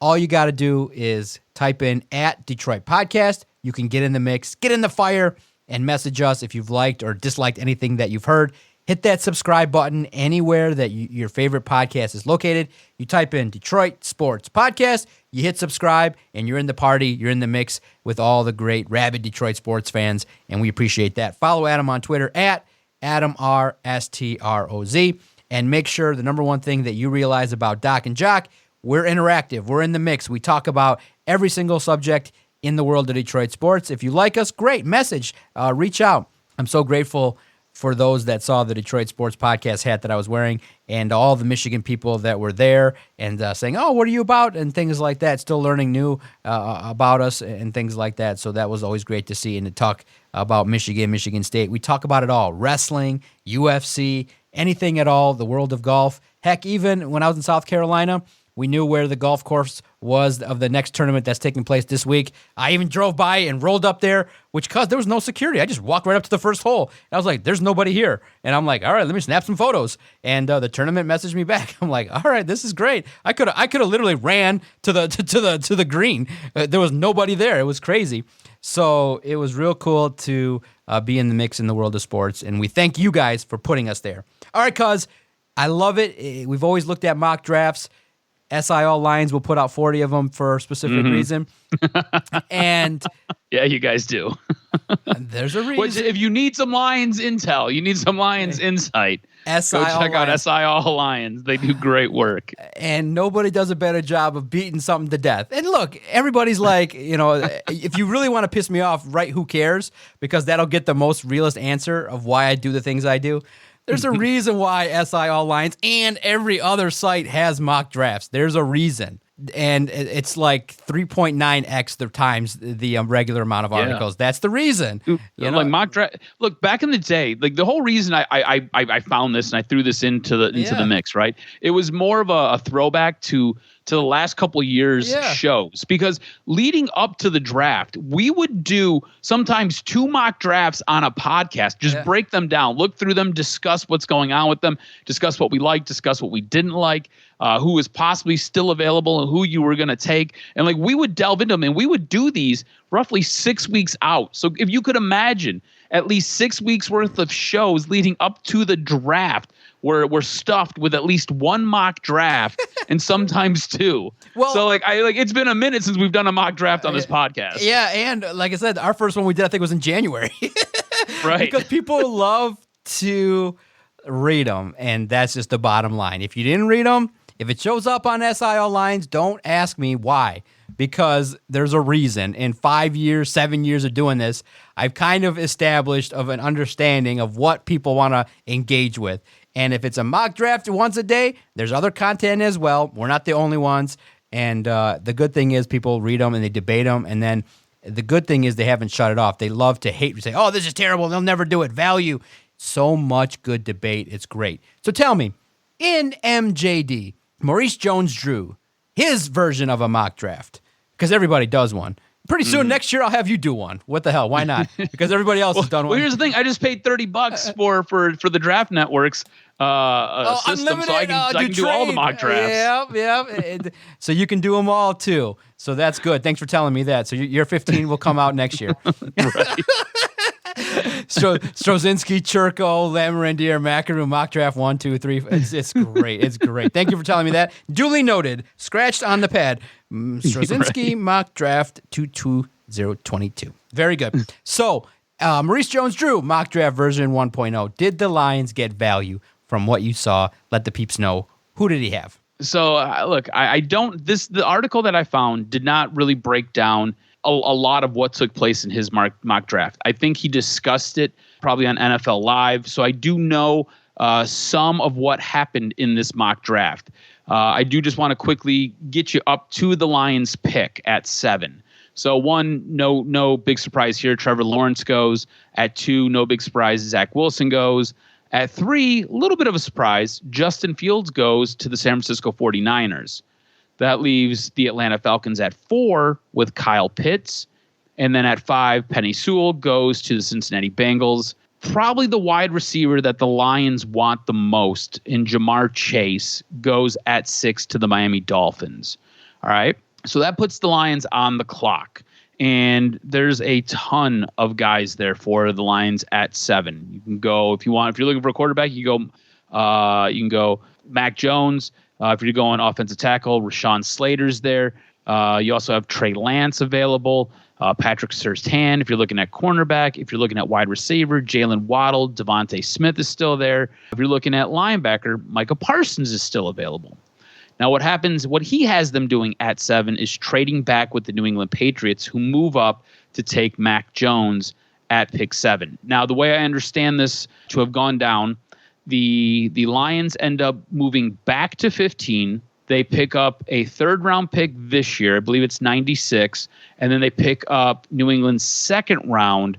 all you got to do is type in @Detroit Podcast. You can get in the mix, get in the fire, and message us if you've liked or disliked anything that you've heard. Hit that subscribe button anywhere that your favorite podcast is located. You type in Detroit Sports Podcast, you hit subscribe, and you're in the party. You're in the mix with all the great rabid Detroit sports fans, and we appreciate that. Follow Adam on Twitter @AdamRSTROZ, and make sure the number one thing that you realize about Doc and Jock, we're interactive. We're in the mix. We talk about every single subject in the world of Detroit sports. If you like us, great. Message. Reach out. I'm so grateful for those that saw the Detroit Sports Podcast hat that I was wearing and all the Michigan people that were there and saying, oh, what are you about? And things like that. Still learning new about us and things like that. So that was always great to see and to talk about Michigan State. We talk about it all. Wrestling, UFC, anything at all, the world of golf. Heck, even when I was in South Carolina, we knew where the golf course was of the next tournament that's taking place this week. I even drove by and rolled up there, because there was no security. I just walked right up to the first hole. And I was like, there's nobody here. And I'm like, all right, let me snap some photos. And the tournament messaged me back. I'm like, all right, this is great. I could have literally ran to the green. There was nobody there. It was crazy. So it was real cool to be in the mix in the world of sports. And we thank you guys for putting us there. All right, cuz I love it. We've always looked at mock drafts. SIL lines will put out 40 of them for a specific reason. And yeah, you guys do. There's a reason. Which, if you need some Lions intel, you need some Lions insight, go check out SIL Lions. They do great work. And nobody does a better job of beating something to death. And look, everybody's like, if you really want to piss me off, write who cares, because that'll get the most realist answer of why I do the things I do. There's a reason why SIL Lines and every other site has mock drafts. There's a reason. And it's like 3.9x the times the regular amount of articles. Yeah. That's the reason. Like mock draft. Look, back in the day, like the whole reason I found this and I threw this into the mix, right? It was more of a throwback to to the last couple of years shows, because leading up to the draft, we would do sometimes 2 mock drafts on a podcast, just break them down, look through them, discuss what's going on with them, discuss what we liked, discuss what we didn't like, who was possibly still available and who you were going to take. And like, we would delve into them, and we would do these roughly 6 weeks out. So if you could imagine at least 6 weeks worth of shows leading up to the draft, we're stuffed with at least 1 mock draft and sometimes 2. Well, so it's been a minute since we've done a mock draft on this podcast. Yeah, and like I said, our first one we did, I think, was in January. Right. Because people love to read them, and that's just the bottom line. If you didn't read them, if it shows up on SIL lines, don't ask me why, because there's a reason. In 5 years, 7 years of doing this, I've kind of established of an understanding of what people want to engage with. And if it's a mock draft once a day, there's other content as well. We're not the only ones. And the good thing is people read them and they debate them. And then the good thing is they haven't shut it off. They love to hate. Say, oh, this is terrible. They'll never do it. Value. So much good debate. It's great. So tell me, in MJD, Maurice Jones-Drew, his version of a mock draft, because everybody does one. Pretty soon next year, I'll have you do one. What the hell? Why not? Because everybody else has done one. Well, here's the thing. I just paid $30 for the Draft Network's system, so I can do all the mock drafts. Yep. So you can do them all too. So that's good. Thanks for telling me that. So your 15 will come out next year. Right. Strozinski, Churko, Lamorandier, McAdoo, mock draft 1, 2, 3. It's great. It's great. Thank you for telling me that. Duly noted. Scratched on the pad. Strozinski, right. Mock draft 22022. Very good. So Maurice Jones-Drew, mock draft version 1.0. Did the Lions get value from what you saw? Let the peeps know. Who did he have? So look, I don't. The article that I found did not really break down a lot of what took place in his mock draft. I think he discussed it probably on NFL Live. So I do know some of what happened in this mock draft. I do just want to quickly get you up to the Lions pick at 7. So 1, no big surprise here. Trevor Lawrence goes. At 2, no big surprise. Zach Wilson goes. At 3, a little bit of a surprise. Justin Fields goes to the San Francisco 49ers. That leaves the Atlanta Falcons at 4 with Kyle Pitts. And then at 5, Penei Sewell goes to the Cincinnati Bengals. Probably the wide receiver that the Lions want the most in Jamar Chase goes at 6 to the Miami Dolphins. All right. So that puts the Lions on the clock. And there's a ton of guys there for the Lions at 7. You can go if you're looking for a quarterback, you can go Mac Jones. If you're going offensive tackle, Rashawn Slater's there. You also have Trey Lance available. Patrick Surtain. If you're looking at cornerback, if you're looking at wide receiver, Jalen Waddle, Devontae Smith is still there. If you're looking at linebacker, Micah Parsons is still available. Now, what he has them doing at 7 is trading back with the New England Patriots, who move up to take Mac Jones at pick 7. Now, the way I understand this to have gone down, the Lions end up moving back to 15. They pick up a 3rd-round pick this year. I believe it's 96. And then they pick up New England's 2nd round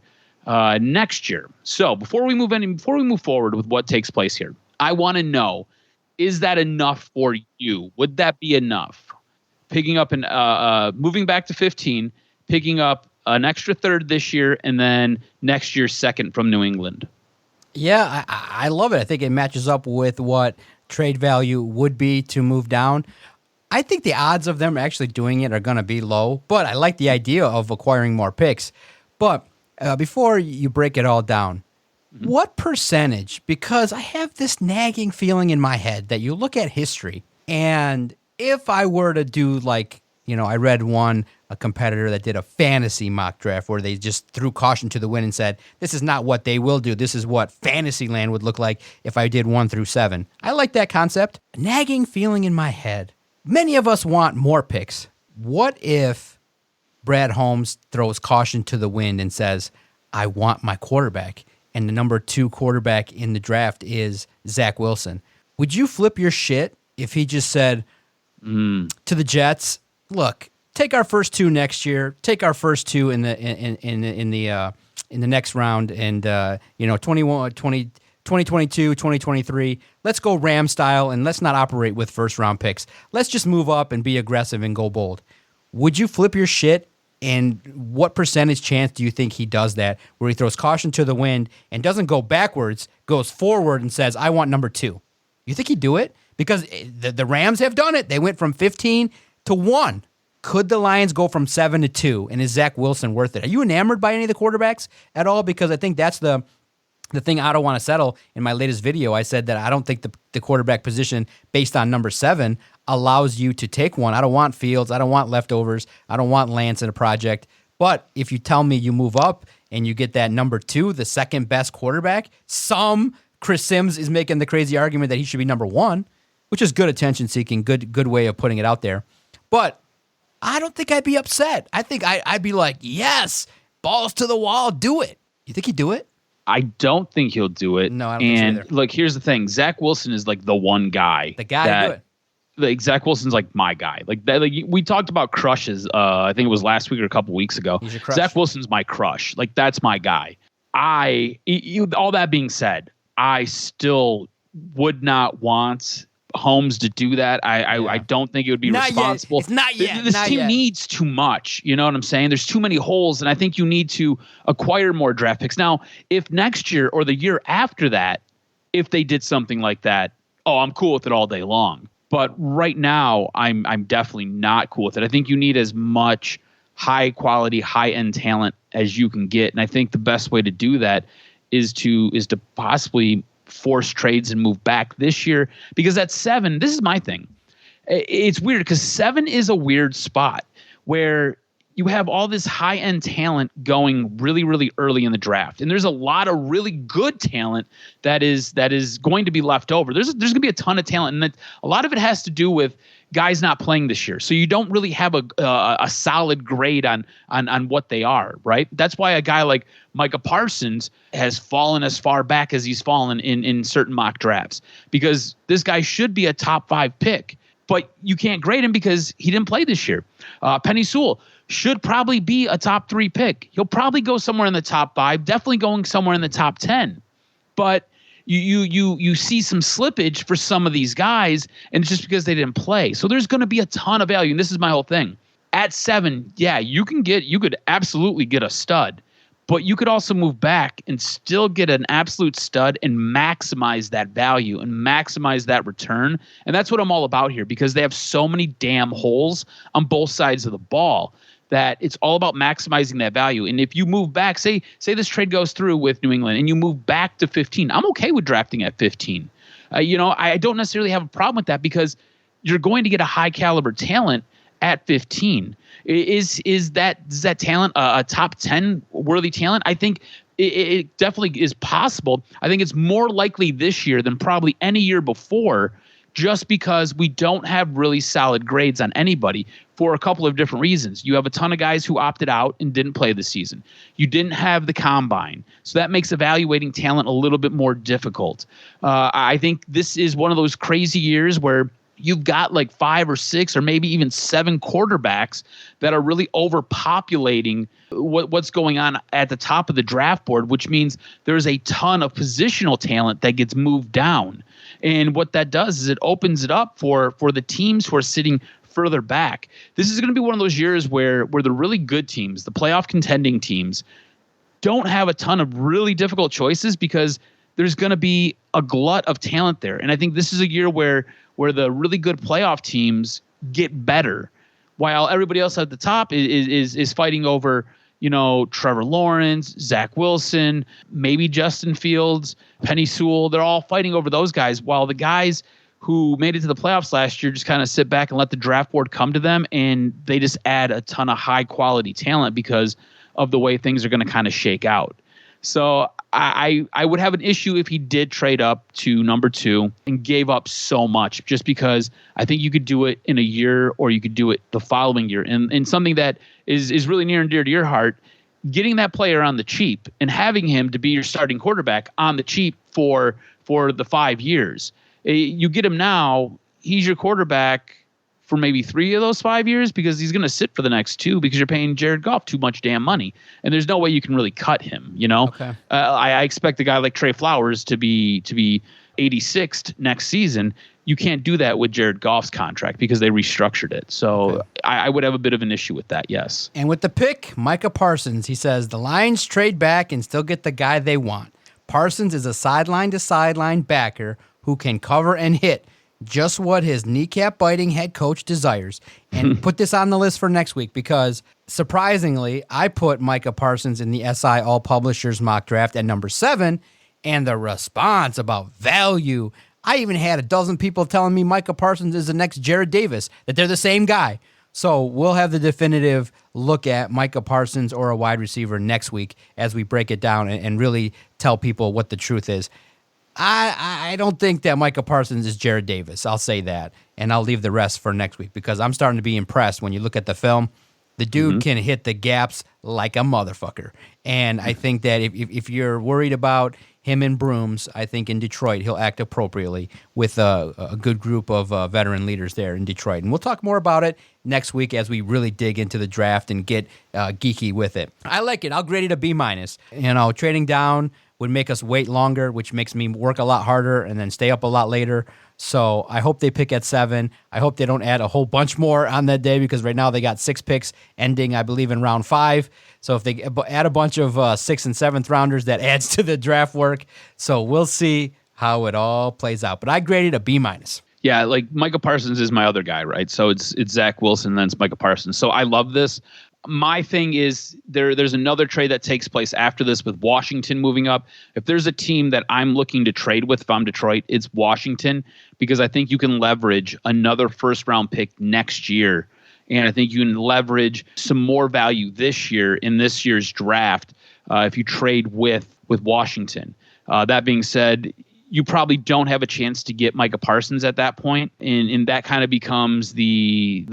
next year. So before we move forward with what takes place here, I want to know, is that enough for you? Would that be enough? Picking up moving back to 15, picking up an extra 3rd this year, and then next year's 2nd from New England. Yeah, I love it. I think it matches up with what trade value would be to move down. I think the odds of them actually doing it are going to be low, but I like the idea of acquiring more picks. But before you break it all down, what percentage, because I have this nagging feeling in my head that you look at history, and if I were to do I read a competitor that did a fantasy mock draft where they just threw caution to the wind and said, this is not what they will do. This is what Fantasyland would look like if I did 1 through 7. I like that concept. Nagging feeling in my head. Many of us want more picks. What if Brad Holmes throws caution to the wind and says, I want my quarterback, and the number 2 quarterback in the draft is Zach Wilson? Would you flip your shit if he just said to the Jets, look, take our first 2 next year, take our first 2 in the next round, and 21, 20, 2022, 2023, let's go Ram style and let's not operate with first round picks. Let's just move up and be aggressive and go bold. Would you flip your shit? And what percentage chance do you think he does that, where he throws caution to the wind and doesn't go backwards, goes forward and says, I want number 2? You think he'd do it? Because the Rams have done it. They went from 15 to 1. Could the Lions go from 7 to 2? And is Zach Wilson worth it? Are you enamored by any of the quarterbacks at all? Because I think that's the thing I don't want to settle. In my latest video, I said that I don't think the quarterback position based on number 7 allows you to take one. I don't want Fields. I don't want leftovers. I don't want Lance in a project. But if you tell me you move up and you get that number 2, the second best quarterback, Chris Sims is making the crazy argument that he should be number 1, which is good attention seeking, good way of putting it out there. But I don't think I'd be upset. I think I'd be like, yes, balls to the wall, do it. You think he'd do it? I don't think he'll do it. No, I don't think so either. And look, here's the thing: Zach Wilson is like the one guy. The guy to do it. Like Zach Wilson's like my guy. Like that. Like we talked about crushes. I think it was last week or a couple weeks ago. He's your crush. Zach Wilson's my crush. Like that's my guy. All that being said, I still would not want Holmes to do that. I don't think it would be not responsible. Yet. It's not yet. This not team yet. needs too much. You know what I'm saying? There's too many holes, and I think you need to acquire more draft picks. Now, if next year or the year after that, if they did something like that, I'm cool with it all day long. But right now, I'm definitely not cool with it. I think you need as much high quality, high end talent as you can get, and I think the best way to do that is to possibly force trades and move back this year, because at 7, this is my thing. It's weird because 7 is a weird spot where you have all this high end talent going really, really early in the draft. And there's a lot of really good talent that is going to be left over. There's going to be a ton of talent. And a lot of it has to do with guys not playing this year. So you don't really have a solid grade on what they are, right? That's why a guy like Micah Parsons has fallen as far back as he's fallen in certain mock drafts, because this guy should be a top 5 pick, but you can't grade him because he didn't play this year. Penny Sewell should probably be a top 3 pick. He'll probably go somewhere in the top 5, definitely going somewhere in the top 10. But you see some slippage for some of these guys, and it's just because they didn't play. So there's going to be a ton of value, and this is my whole thing. At 7, yeah, you could absolutely get a stud, but you could also move back and still get an absolute stud and maximize that value and maximize that return. And that's what I'm all about here, because they have so many damn holes on both sides of the ball that it's all about maximizing that value. And if you move back, say this trade goes through with New England and you move back to 15, I'm okay with drafting at 15. I don't necessarily have a problem with that, because you're going to get a high caliber talent at 15. Is that talent a top 10 worthy talent? I think it definitely is possible. I think it's more likely this year than probably any year before, just because we don't have really solid grades on anybody for a couple of different reasons. You have a ton of guys who opted out and didn't play this season. You didn't have the combine, so that makes evaluating talent a little bit more difficult. I think this is one of those crazy years where you've got like 5 or 6 or maybe even 7 quarterbacks that are really overpopulating what's going on at the top of the draft board, which means there's a ton of positional talent that gets moved down. And what that does is it opens it up for the teams who are sitting further back. This is going to be one of those years where the really good teams, the playoff contending teams, don't have a ton of really difficult choices, because there's going to be a glut of talent there. And I think this is a year where the really good playoff teams get better, while everybody else at the top is fighting over, Trevor Lawrence, Zach Wilson, maybe Justin Fields, Penny Sewell. They're all fighting over those guys, while the guys who made it to the playoffs last year just kind of sit back and let the draft board come to them, and they just add a ton of high quality talent because of the way things are going to kind of shake out. So I would have an issue if he did trade up to number 2 and gave up so much, just because I think you could do it in a year or you could do it the following year. And something that is really near and dear to your heart, getting that player on the cheap and having him to be your starting quarterback on the cheap for the 5 years. You get him now, he's your quarterback for maybe 3 of those 5 years because he's going to sit for the next 2 because you're paying Jared Goff too much damn money. And there's no way you can really cut him, you know? Okay. I expect a guy like Trey Flowers to be 86th next season. You can't do that with Jared Goff's contract because they restructured it. So I would have a bit of an issue with that, yes. And with the pick, Micah Parsons, he says the Lions trade back and still get the guy they want. Parsons is a sideline-to-sideline backer who can cover and hit, just what his kneecap-biting head coach desires. And put this on the list for next week because, surprisingly, I put Micah Parsons in the SI All Publishers mock draft at number 7, and the response about value, I even had a dozen people telling me Micah Parsons is the next Jared Davis, that they're the same guy. So we'll have the definitive look at Micah Parsons or a wide receiver next week as we break it down and really tell people what the truth is. I don't think that Micah Parsons is Jared Davis. I'll say that, and I'll leave the rest for next week because I'm starting to be impressed when you look at the film. The dude can hit the gaps like a motherfucker, and I think that if you're worried about him in brooms, I think in Detroit he'll act appropriately with a good group of veteran leaders there in Detroit. And we'll talk more about it next week as we really dig into the draft and get geeky with it. I like it. I'll grade it a B-. You know, trading down would make us wait longer, which makes me work a lot harder and then stay up a lot later. So I hope they pick at 7. I hope they don't add a whole bunch more on that day because right now they got 6 picks ending, I believe, in round 5. So if they add a bunch of 6th and 7th rounders, that adds to the draft work. So we'll see how it all plays out. But I graded a B-. Yeah, like Micah Parsons is my other guy, right? So it's Zach Wilson, then it's Micah Parsons. So I love this. My thing is there's another trade that takes place after this with Washington moving up. If there's a team that I'm looking to trade with if I'm Detroit, it's Washington because I think you can leverage another first-round pick next year. And I think you can leverage some more value this year in this year's draft if you trade with Washington. That being said, you probably don't have a chance to get Micah Parsons at that point, and that kind of becomes the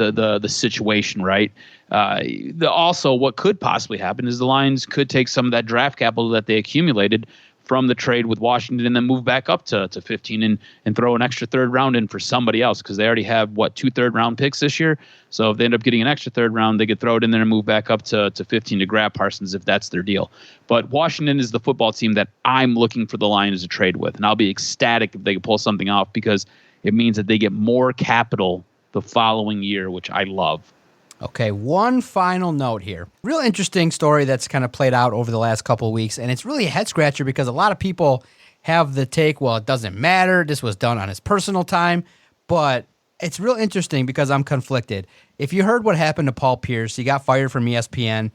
situation, right? Also, what could possibly happen is the Lions could take some of that draft capital that they accumulated from the trade with Washington and then move back up to 15 and throw an extra 3rd round in for somebody else because they already have, 2 third-round picks this year. So if they end up getting an extra 3rd round, they could throw it in there and move back up to 15 to grab Parsons if that's their deal. But Washington is the football team that I'm looking for the Lions to trade with, and I'll be ecstatic if they can pull something off because it means that they get more capital the following year, which I love. Okay, one final note here. Real interesting story that's kind of played out over the last couple of weeks, and it's really a head-scratcher because a lot of people have the take, well, it doesn't matter, this was done on his personal time, but it's real interesting because I'm conflicted. If you heard what happened to Paul Pierce, he got fired from ESPN,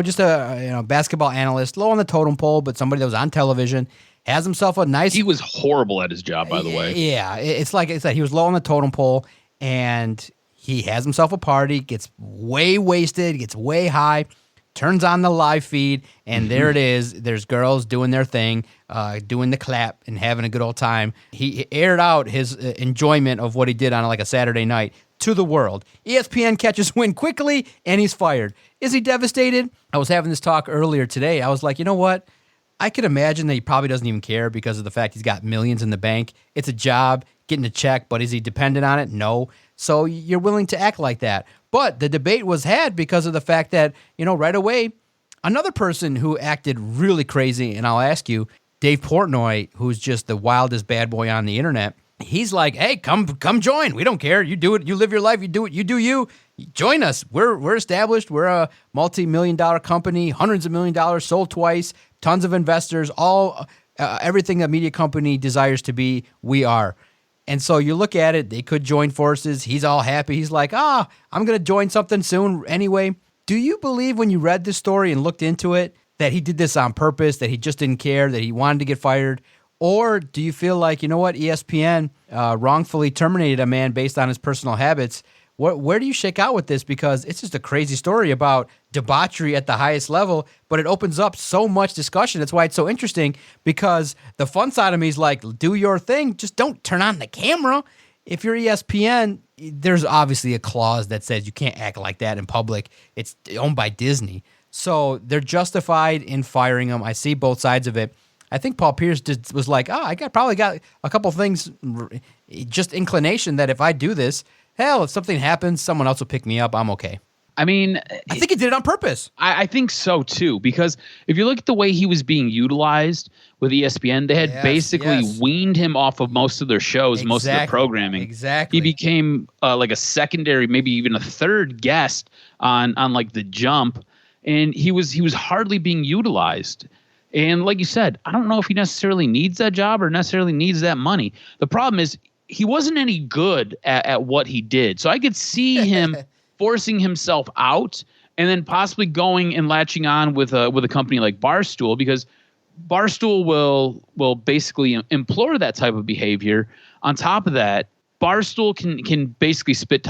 just a basketball analyst, low on the totem pole, but somebody that was on television, has himself a nice... He was horrible at his job, by the way. Yeah, it's like I said, he was low on the totem pole, and... he has himself a party, gets way wasted, gets way high, turns on the live feed, and there it is. There's girls doing their thing, doing the clap and having a good old time. He aired out his enjoyment of what he did on like a Saturday night to the world. ESPN catches wind quickly, and he's fired. Is he devastated? I was having this talk earlier today. I was like, you know what? I could imagine that he probably doesn't even care because of the fact he's got millions in the bank. It's a job, getting a check, but is he dependent on it? No. So you're willing to act like that. But the debate was had because of the fact that, right away, another person who acted really crazy, and I'll ask you, Dave Portnoy, who's just the wildest bad boy on the internet, he's like, hey, come join. We don't care. You do it. You live your life. You do it. You do you. Join us. We're established. We're a multi-million-dollar company, hundreds of $1 million, sold twice, tons of investors, all everything a media company desires to be, we are. And so you look at it, they could join forces. He's all happy. He's like, I'm going to join something soon anyway. Do you believe when you read this story and looked into it that he did this on purpose, that he just didn't care, that he wanted to get fired? Or do you feel like, you know what, ESPN wrongfully terminated a man based on his personal habits? Where do you shake out with this? Because it's just a crazy story about debauchery at the highest level, but it opens up so much discussion. That's why it's so interesting, because the fun side of me is like, do your thing, just don't turn on the camera. If you're ESPN, there's obviously a clause that says you can't act like that in public. It's owned by Disney. So they're justified in firing him. I see both sides of it. I think Paul Pierce was like, I probably got a couple things, just inclination that if I do this, hell, if something happens, someone else will pick me up. I'm okay. I mean, I think he did it on purpose. I think so too, because if you look at the way he was being utilized with ESPN, they had basically weaned him off of most of their shows, most of the programming. Exactly. He became like a secondary, maybe even a third guest on like The Jump, and he was hardly being utilized. And like you said, I don't know if he necessarily needs that job or necessarily needs that money. The problem is he wasn't any good at what he did, so I could see him forcing himself out and then possibly going and latching on with a company like Barstool, because Barstool will basically implore that type of behavior. On top of that, Barstool can basically spit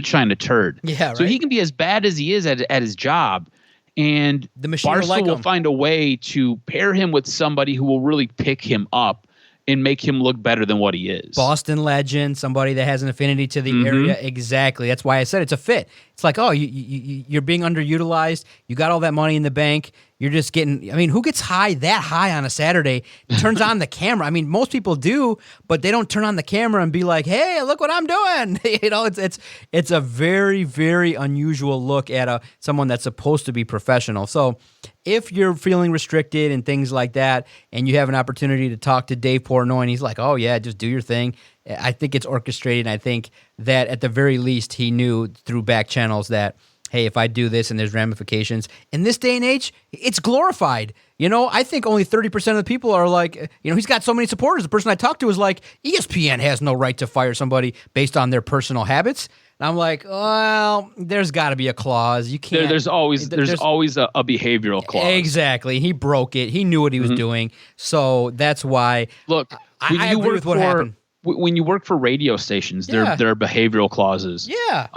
shine a turd. Yeah, right. So he can be as bad as he is at his job, and the machine Barstool will him. find a way to pair him with somebody who will really pick him up and make him look better than what he is. Boston legend, somebody that has an affinity to the area. Exactly. That's why I said it's a fit. It's like, oh, you're being underutilized. You got all that money in the bank. You're just getting, I mean, who gets that high on a Saturday, turns on the camera? I mean, most people do, but they don't turn on the camera and be like, hey, look what I'm doing. It's a very, very unusual look at someone that's supposed to be professional. So if you're feeling restricted and things like that, and you have an opportunity to talk to Dave Portnoy and he's like, oh yeah, just do your thing, I think it's orchestrated. And I think that at the very least he knew through back channels that, hey, if I do this and there's ramifications, in this day and age, it's glorified. I think only 30% of the people are like, he's got so many supporters. The person I talked to was like, ESPN has no right to fire somebody based on their personal habits. And I'm like, well, there's got to be a clause. You can't. There's always a behavioral clause. Exactly. He broke it. He knew what he was doing. So that's why. Look, I agree with what happened. When you work for radio stations, there are behavioral clauses. Yeah.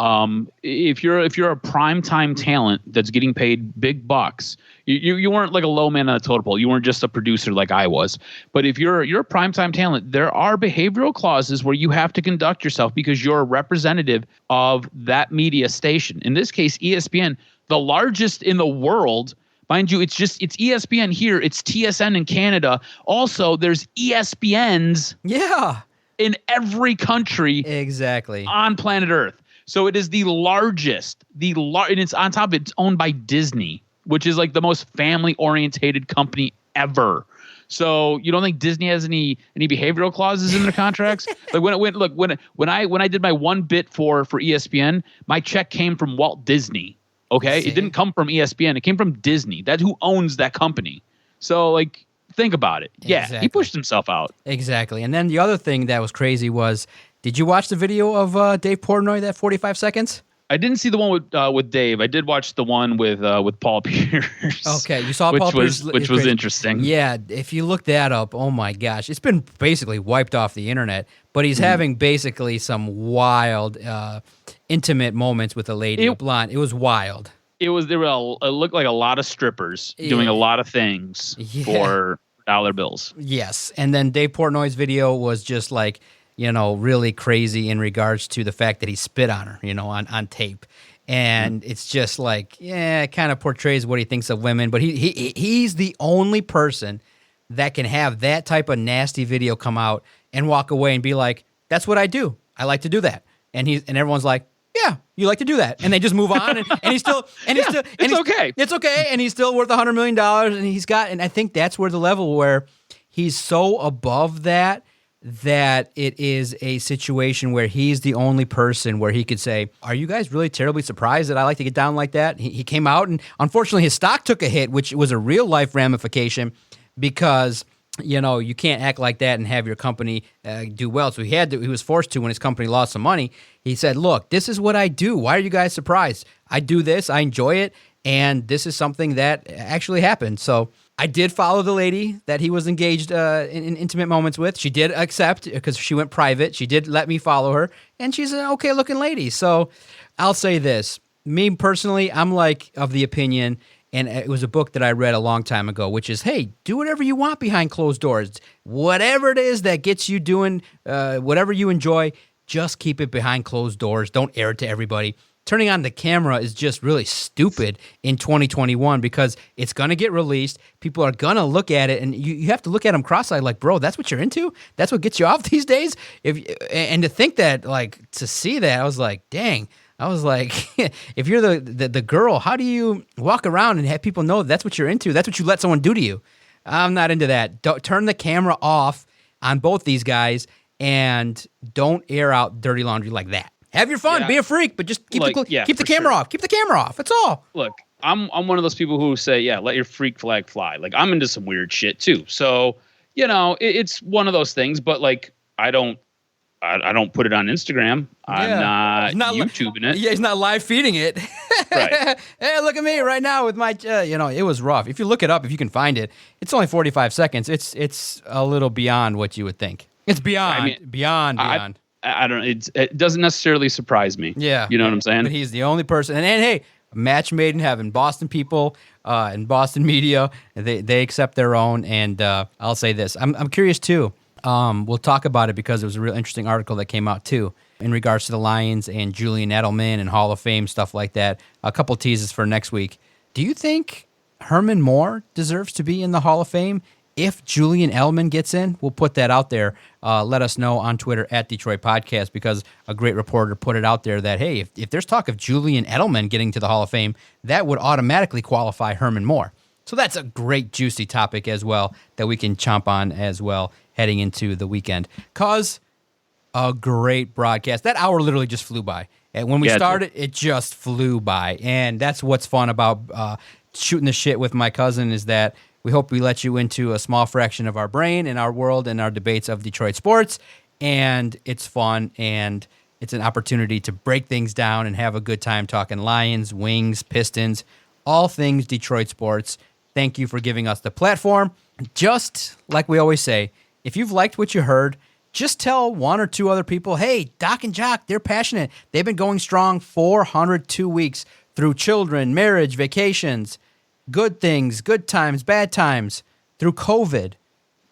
If you're a primetime talent that's getting paid big bucks, you weren't like a low man on the totem pole. You weren't just a producer like I was. But if you're a primetime talent, there are behavioral clauses where you have to conduct yourself because you're a representative of that media station. In this case, ESPN, the largest in the world. Mind you, it's ESPN here. It's TSN in Canada. Also, there's ESPNs. Yeah. In every country exactly on planet Earth. So it is the largest, and it's on top of it, it's owned by Disney, which is like the most family-orientated company ever. So you don't think Disney has any behavioral clauses in their contracts? Like when I did my one bit for ESPN, my check came from Walt Disney. Okay, it didn't come from ESPN. It came from Disney. That's who owns that company. So like, think about it. Yeah, exactly. He pushed himself out. Exactly. And then the other thing that was crazy was, did you watch the video of Dave Portnoy, that 45 seconds? I didn't see the one with Dave. I did watch the one with Paul Pierce. Okay, you saw Paul Pierce, which was interesting. Yeah, if you look that up, oh my gosh, it's been basically wiped off the internet. But he's having basically some wild, intimate moments with a lady, a blonde. It was wild. It looked like a lot of strippers doing a lot of things for dollar bills. Yes, and then Dave Portnoy's video was just like, really crazy in regards to the fact that he spit on her, on tape. And it's just like, it kind of portrays what he thinks of women. But he's the only person that can have that type of nasty video come out and walk away and be like, that's what I do. I like to do that. And everyone's like, yeah, you like to do that. And they just move on. And he's still, okay. It's okay. And he's still worth $100 million. And I think that's where the level where he's so above that it is a situation where he's the only person where he could say, are you guys really terribly surprised that I like to get down like that? He came out and unfortunately his stock took a hit, which was a real life ramification because, you can't act like that and have your company do well. So he was forced to when his company lost some money. He said, look, this is what I do. Why are you guys surprised? I do this. I enjoy it. And this is something that actually happened. So I did follow the lady that he was engaged in intimate moments with. She did accept because she went private. She did let me follow her, and she's an okay-looking lady. So I'll say this. Me personally, I'm like of the opinion, and it was a book that I read a long time ago, which is, hey, do whatever you want behind closed doors. Whatever it is that gets you doing, whatever you enjoy, just keep it behind closed doors. Don't air it to everybody. turning on the camera is just really stupid in 2021 because it's going to get released. People are going to look at it, and you have to look at them cross-eyed like, bro, that's what you're into? That's what gets you off these days? And to think that, like, to see that, I was like, dang. I was like, if you're the girl, how do you walk around and have people know that's what you're into? That's what you let someone do to you. I'm not into that. Turn the camera off on both these guys and don't air out dirty laundry like that. Have your fun, be a freak, but just keep the camera off. Keep the camera off. That's all. Look, I'm one of those people who say, let your freak flag fly. Like, I'm into some weird shit too. So, it's one of those things, but like, I don't put it on Instagram. I'm not YouTubing it. Yeah, he's not live feeding it. Right. Hey, look at me right now with my, it was rough. If you look it up, if you can find it, it's only 45 seconds. It's a little beyond what you would think. It's beyond. I don't. It doesn't necessarily surprise me. Yeah, you know what I'm saying. But he's the only person. And hey, a match made in heaven. Boston people and Boston media, they accept their own. And I'll say this: I'm curious too. We'll talk about it because it was a real interesting article that came out too in regards to the Lions and Julian Edelman and Hall of Fame stuff like that. A couple teases for next week. Do you think Herman Moore deserves to be in the Hall of Fame? If Julian Edelman gets in, we'll put that out there. Let us know on Twitter at Detroit Podcast, because a great reporter put it out there that, hey, if there's talk of Julian Edelman getting to the Hall of Fame, that would automatically qualify Herman Moore. So that's a great juicy topic as well that we can chomp on as well heading into the weekend. Cause a great broadcast. That hour literally just flew by. And when we started, it just flew by. And that's what's fun about shooting the shit with my cousin, is that we hope we let you into a small fraction of our brain and our world and our debates of Detroit sports. And it's fun, and it's an opportunity to break things down and have a good time talking Lions, Wings, Pistons, all things Detroit sports. Thank you for giving us the platform. Just like we always say, if you've liked what you heard, just tell one or two other people, hey, Doc and Jock, they're passionate. They've been going strong 402 weeks through children, marriage, vacations, good things, good times, bad times, through COVID.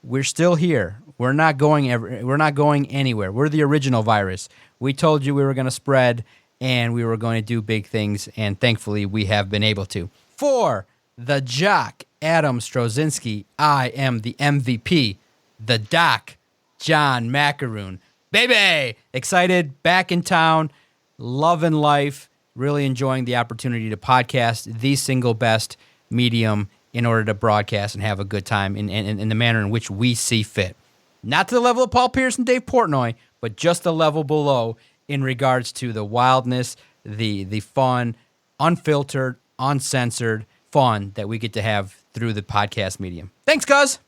We're still here. We're not going anywhere. We're the original virus. We told you we were going to spread and we were going to do big things, and thankfully we have been able to. For the Jock, Adam Strozinski, I am the MVP, the Doc, John Macaroon. Baby! Excited, back in town, loving life, really enjoying the opportunity to podcast, the single best medium in order to broadcast and have a good time in the manner in which we see fit. Not to the level of Paul Pierce and Dave Portnoy, but just a level below in regards to the wildness, the fun, unfiltered, uncensored fun that we get to have through the podcast medium. Thanks, cuz.